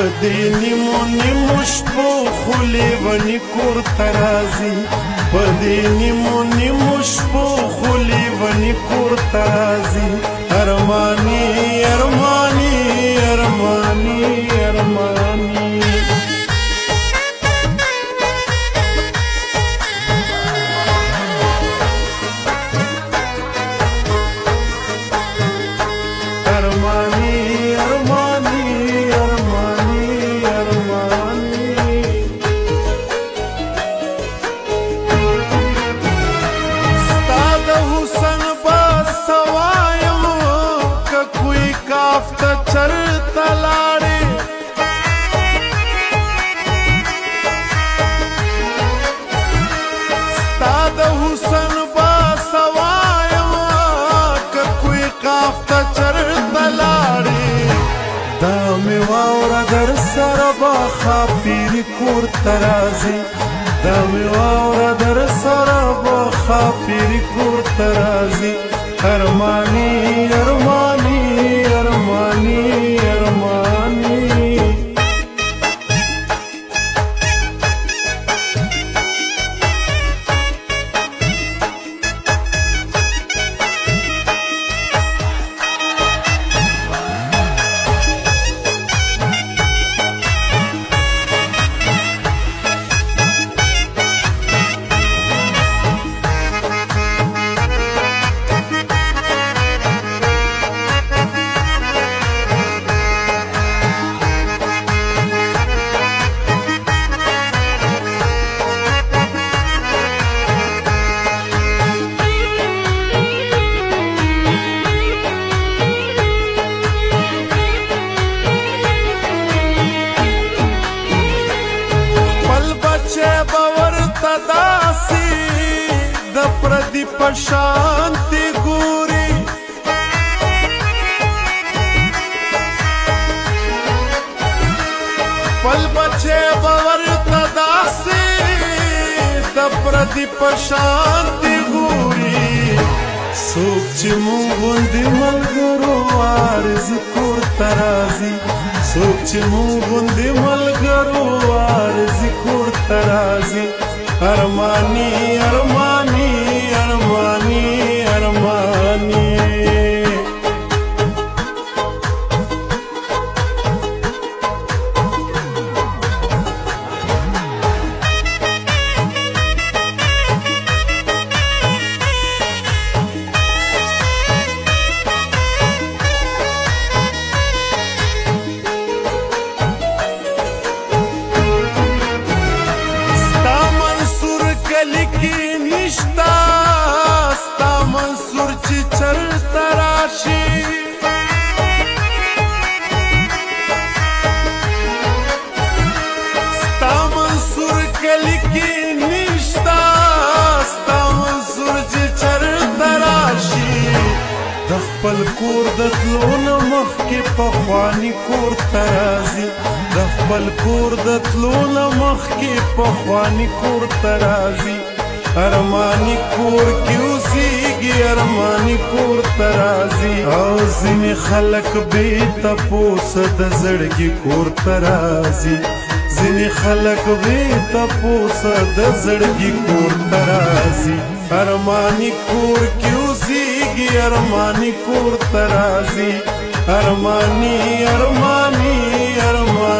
پدې نیمو نیمو شپو خو لیونی کور ته راځي پدې نیمو نیمو شپو خو لیونی کور ته راځي ارمانی ارمانی ارمانی ارمانی چرتا لاړې ستا د حسن با سوایم که کوی قاف ته چرتا لاړې دا مې واوره در سره به خاپیري کور ته راځي دا مې واوره در سره به خاپیري کور ته راځي ارمانی ارمانی ارمانی ارمانی پردی پشانتی ګوري پل بچه باور تداسي د پردی پشانتی ګوري سوک چې مونږ غوندې ملګرو عارضي کور ته راځي سوک چې مونږ غوندې ملګرو عارضي کور ته راځي ارمانی ارمانی ارمانی ارمانی لیکي نشتا ستا منصور چې چرته راشي ستا منصور کلی کې نشتا ستا منصور چې چرته راشي د خپل کور د تلو نه مخکې پخواني کور ته راځي د خپل کور د تلو نه مخکې پخواني کور ته راځي ارمانی کور کې اوسېږي ارمانی کور ته راځي او ځینې خلک بې تپوسه د زړګي کور ته راځي ځینې خلک بې تپوسه د زړګي کور ته راځي ارمانی کور کې اوسېږي ارمانی کور ته راځي ارمانی ارمانی ارمانی